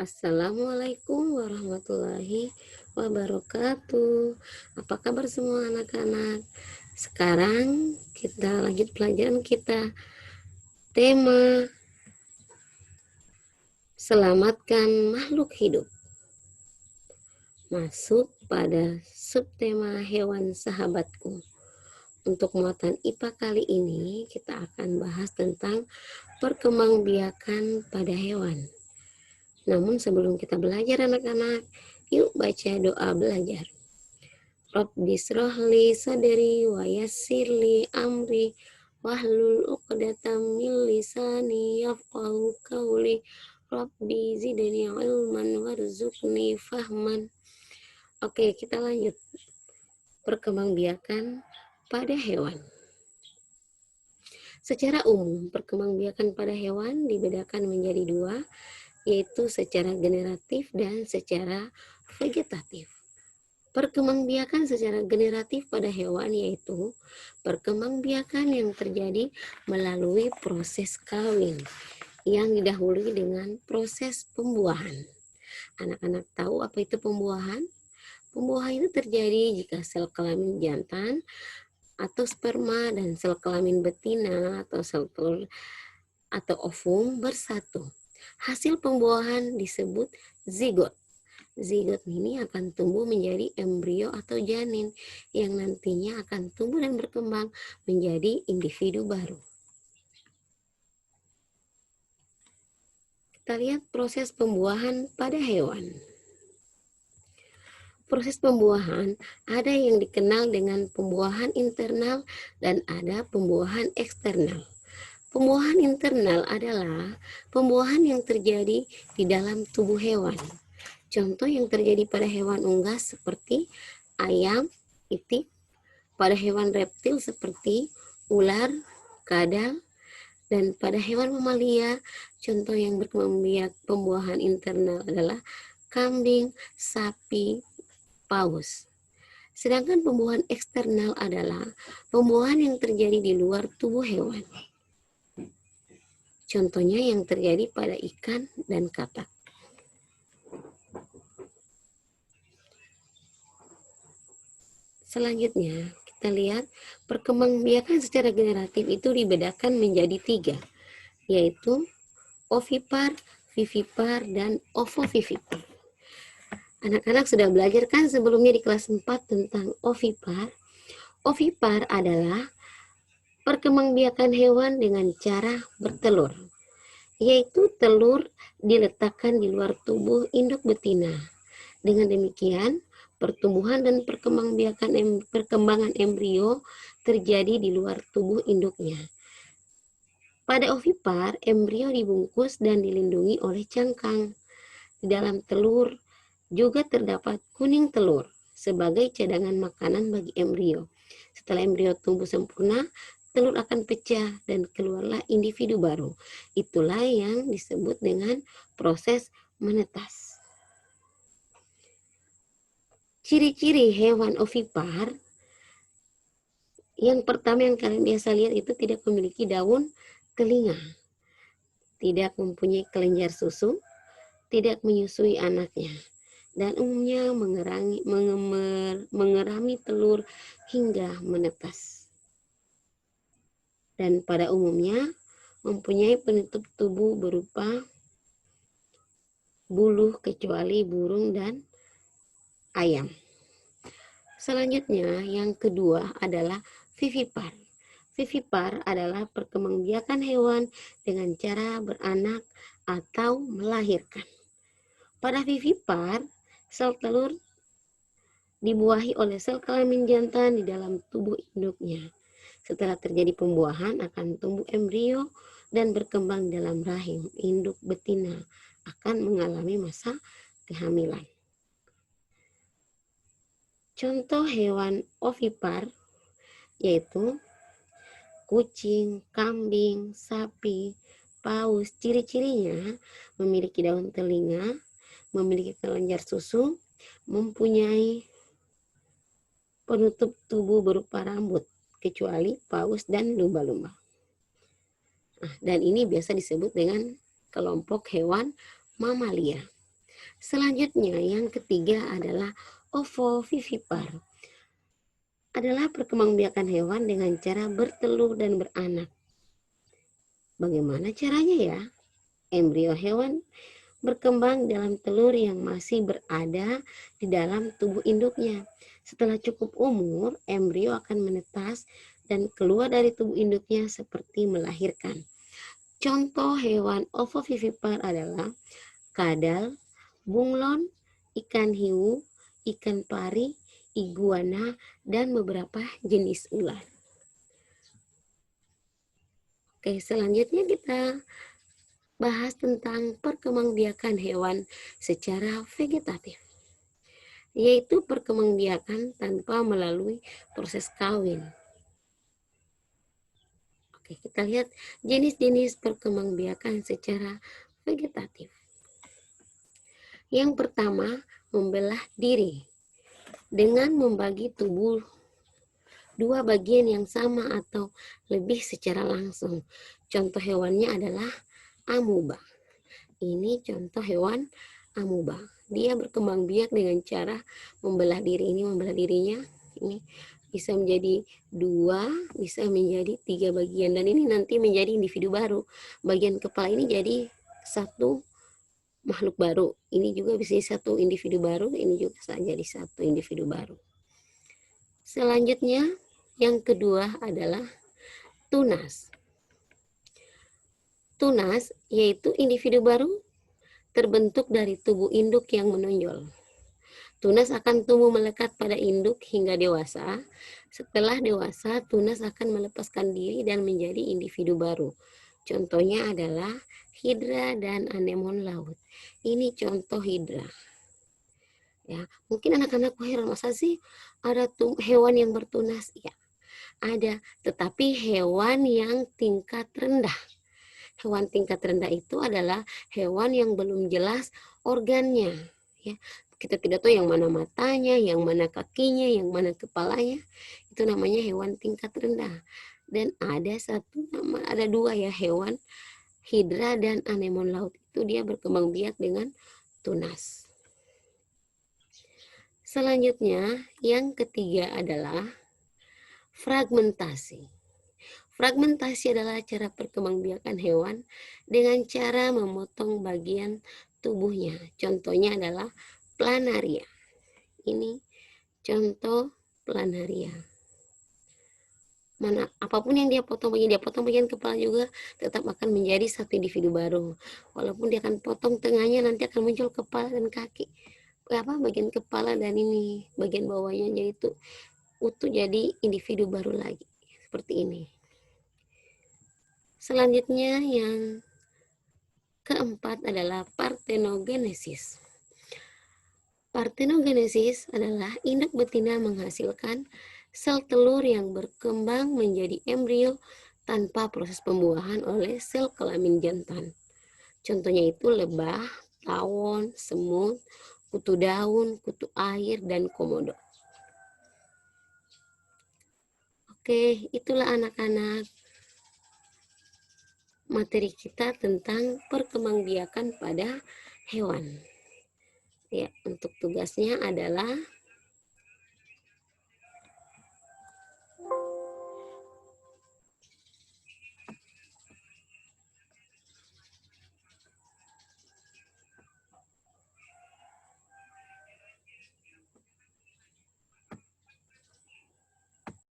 Assalamualaikum warahmatullahi wabarakatuh. Apa kabar semua anak-anak? Sekarang kita lanjut pelajaran kita. Tema selamatkan makhluk hidup. Masuk pada subtema hewan sahabatku. Untuk muatan IPA kali ini kita akan bahas tentang perkembangbiakan pada hewan. Namun sebelum kita belajar anak-anak, yuk baca doa belajar. Rabbi srohli sadri wa yassirli amri wahlul uqdatam min lisani yafqahu qawli. Rabbi zidni ilman warzuqni fahman. Oke, kita lanjut. Perkembangbiakan pada hewan. Secara umum, perkembangbiakan pada hewan dibedakan menjadi dua, yaitu secara generatif dan secara vegetatif. Perkembangbiakan secara generatif pada hewan yaitu perkembangbiakan yang terjadi melalui proses kawin yang didahului dengan proses pembuahan. Anak-anak tahu apa itu pembuahan? Pembuahan itu terjadi jika sel kelamin jantan atau sperma dan sel kelamin betina atau sel telur atau ovum bersatu. Hasil pembuahan disebut zigot. Zigot ini akan tumbuh menjadi embrio atau janin yang nantinya akan tumbuh dan berkembang menjadi individu baru. Kita lihat proses pembuahan pada hewan. Proses pembuahan ada yang dikenal dengan pembuahan internal dan ada pembuahan eksternal. Pembuahan internal adalah pembuahan yang terjadi di dalam tubuh hewan. Contoh yang terjadi pada hewan unggas seperti ayam, itik, pada hewan reptil seperti ular, kadal, dan pada hewan mamalia, contoh yang berkembang pembuahan internal adalah kambing, sapi, paus. Sedangkan pembuahan eksternal adalah pembuahan yang terjadi di luar tubuh hewan. Contohnya yang terjadi pada ikan dan katak. Selanjutnya, kita lihat perkembangbiakan secara generatif itu dibedakan menjadi tiga, yaitu ovipar, vivipar, dan ovovivipar. Anak-anak sudah belajar kan sebelumnya di kelas 4 tentang ovipar? Ovipar adalah perkembangbiakan hewan dengan cara bertelur, yaitu telur diletakkan di luar tubuh induk betina. Dengan demikian, pertumbuhan dan perkembangan embrio terjadi di luar tubuh induknya. Pada ovipar, embrio dibungkus dan dilindungi oleh cangkang. Di dalam telur juga terdapat kuning telur sebagai cadangan makanan bagi embrio. Setelah embrio tumbuh sempurna, telur akan pecah dan keluarlah individu baru. Itulah yang disebut dengan proses menetas. Ciri-ciri hewan ovipar, yang pertama yang kalian biasa lihat itu tidak memiliki daun telinga, tidak mempunyai kelenjar susu, tidak menyusui anaknya, dan umumnya mengerami telur hingga menetas. Dan pada umumnya mempunyai penutup tubuh berupa buluh kecuali burung dan ayam. Selanjutnya yang kedua adalah vivipar. Vivipar adalah perkembangbiakan hewan dengan cara beranak atau melahirkan. Pada vivipar, sel telur dibuahi oleh sel kelamin jantan di dalam tubuh induknya. Setelah terjadi pembuahan akan tumbuh embrio dan berkembang dalam rahim induk betina, akan mengalami masa kehamilan. Contoh hewan ovipar yaitu kucing, kambing, sapi, paus. Ciri-cirinya memiliki daun telinga, memiliki kelenjar susu, mempunyai penutup tubuh berupa rambut, kecuali paus dan lumba-lumba. Dan ini biasa disebut dengan kelompok hewan mamalia. Selanjutnya yang ketiga adalah ovovivipar. Adalah perkembangbiakan hewan dengan cara bertelur dan beranak. Bagaimana caranya ya? Embrio hewan berkembang dalam telur yang masih berada di dalam tubuh induknya. Setelah cukup umur, embrio akan menetas dan keluar dari tubuh induknya seperti melahirkan. Contoh hewan ovovivipar adalah kadal, bunglon, ikan hiu, ikan pari, iguana, dan beberapa jenis ular. Oke, selanjutnya kita bahas tentang perkembangbiakan hewan secara vegetatif, yaitu perkembangbiakan tanpa melalui proses kawin. Oke, kita lihat jenis-jenis perkembangbiakan secara vegetatif. Yang pertama, membelah diri dengan membagi tubuh dua bagian yang sama atau lebih secara langsung. Contoh hewannya adalah amuba. Ini contoh hewan amuba. Dia berkembang biak dengan cara membelah diri. Ini membelah dirinya. Ini bisa menjadi 2, bisa menjadi 3 bagian. Dan ini nanti menjadi individu baru. Bagian kepala ini jadi satu makhluk baru. Ini juga bisa jadi satu individu baru. Ini juga bisa jadi satu individu baru. Selanjutnya, yang kedua adalah tunas. Tunas yaitu individu baru terbentuk dari tubuh induk yang menonjol. Tunas akan tumbuh melekat pada induk hingga dewasa. Setelah dewasa, tunas akan melepaskan diri dan menjadi individu baru. Contohnya adalah hidra dan anemon laut. Ini contoh hidra. Ya, mungkin anak-anak heran, masa sih ada hewan yang bertunas? Ya, ada, tetapi hewan yang tingkat rendah. Hewan tingkat rendah itu adalah hewan yang belum jelas organnya. Ya, kita tidak tahu yang mana matanya, yang mana kakinya, yang mana kepalanya. Itu namanya hewan tingkat rendah. Dan ada dua ya hewan, hidra dan anemon laut. Itu dia berkembang biak dengan tunas. Selanjutnya, yang ketiga adalah fragmentasi. Fragmentasi adalah cara perkembangbiakan hewan dengan cara memotong bagian tubuhnya. Contohnya adalah planaria. Ini contoh planaria. Apapun yang dia potong bagian kepala juga tetap akan menjadi satu individu baru. Walaupun dia akan potong tengahnya, nanti akan muncul kepala dan kaki. Bagian kepala dan ini bagian bawahnya jadi itu utuh jadi individu baru lagi. Seperti ini. Selanjutnya yang keempat adalah partenogenesis. Partenogenesis adalah induk betina menghasilkan sel telur yang berkembang menjadi embrio tanpa proses pembuahan oleh sel kelamin jantan. Contohnya itu lebah, tawon, semut, kutu daun, kutu air, dan komodo. Oke, itulah anak-anak materi kita tentang perkembangbiakan pada hewan. Ya, untuk tugasnya adalah